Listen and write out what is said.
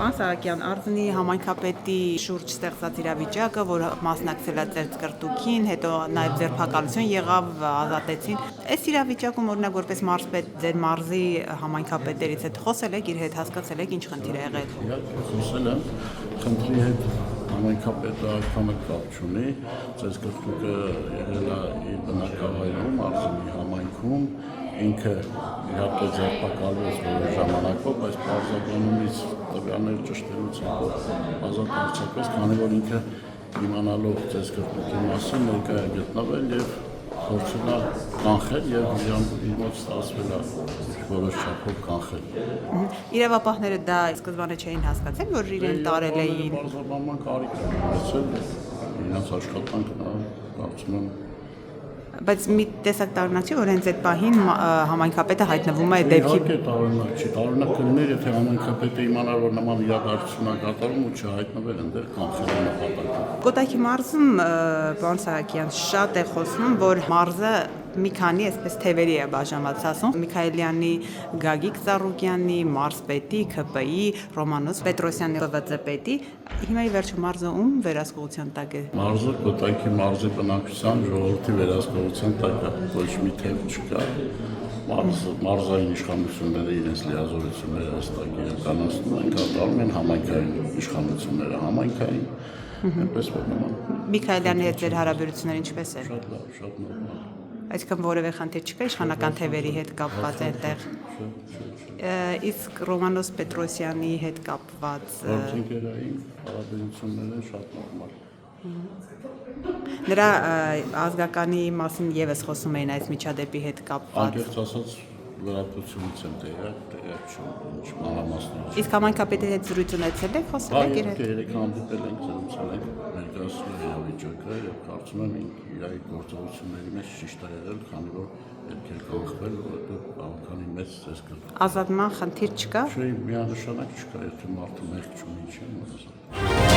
Պարոն Սահակյան, Արձնի համայնքապետի շուրջ ստեղծած իրավիճակը, որ մասնակցել է ձեր կրտուքին, հետո նաև ձերբակալություն եղավ, ազատեցին։ Այս իրավիճակում օրինակ որպես մարզպետ ձեր մարզի համայնքապետերից հետ խոսել եք, իր հետ հասկացել եք ինչ խնդիր է եղել։ Իհարկե խոսել եմ, խնդրի հետ համայնքապետը այդքան կապ չունի, ձեզ կրտուկը եղել է իր բնակավայրում, Արձնի համայնքում, ինքը իհարկե ձերբակալվեց որոշ ժամանակով, բայց պարզաբանումից տվյալներ ճշտելուց հետո ազատ արձակվեց, քանի որ ինքը իմանալով ձեզ կրտուկի մասին ներկա է գտնվել եւ փորձել է կանխել եւ իր մոտ ստացվել է որոշ չափով կանխել։ Իրավապահները դա սկզբանե չէին հասկացել, որ իրեն տարել էին։ Պարզաբանման կարիք է ունեցել իրենց աշխատանքն է, կարծում եմ։ Բայց մի տեսակ տարօրինակ չի, որ հենց այդ պահին համայնքապետը հայտնվում է դեպքի։ Իհարկե տարօրինակ չի, տարօրինակ կլիներ, եթե համայնքապետը իմանար, որ նման իրադարձություն է կատարում ու չհայտնվել այնտեղ կանխելու նպատակով։ Կոտայքի մարզում, պարոն Սահակյան, շատ է խոսվում, որ մարզը մի քանի այսպես թևերի է բաժանված, ասում Միքայելյանի Գագիկ Ծառուկյանի, մարզպետի, ՔՊ-ի, Ռոմանոս Պետրոսյանի ԼՎԾ պետի, հիմա ի վերջո մարզը ում վերահսկողության տակ է։ Մարզը Կոտայքի մարզի բնակչության ժողովրդի վերահսկողության տակ է, ոչ մի թև չկա։ Մարզային իշխանությունները իրենց լիազորությունները հստակ իրականացնում են, կատարում են համայնքային իշխանությունները, համայնքային, այնպես որ նման։ Միքայելյանի հետ ձեր հարաբերությունները ինչպես են։ Շատ լավ, շատ նորմալ։ Այսինքն որևէ խնդիր չկա իշխանական թևերի հետ կապված այնտեղ։ Իսկ Ռոմանոս Պետրոսյանի հետ կապված Գործընկերային հարաբերությունները շատ նորմալ։ Նրա ազգականի մասին եւս խոսում էին այս միջադեպի հետ կապված։ Անկեղծ ասած լրատվությունից եմ տեղյակ չեմ, ինչ մանրամասնություն։ Իսկ համայնքապետի հետ զրույց ունեցել եք, խոսել եք իր հետ։ Երեք հանդիպել ենք, զրուցել ենք, ներկայացնում իրավիճակը եւ կարծում եմ իր գործողությունների մեջ ճիշտ է եղել, քանի որ պետք է կանխվել, որովհետեւ բավականին մեծ ցես կա։ Ազատման խնդիր չկա։ Չէ, միանշանակ չկա, եթե մարդը մեղք չունի, չի ասում։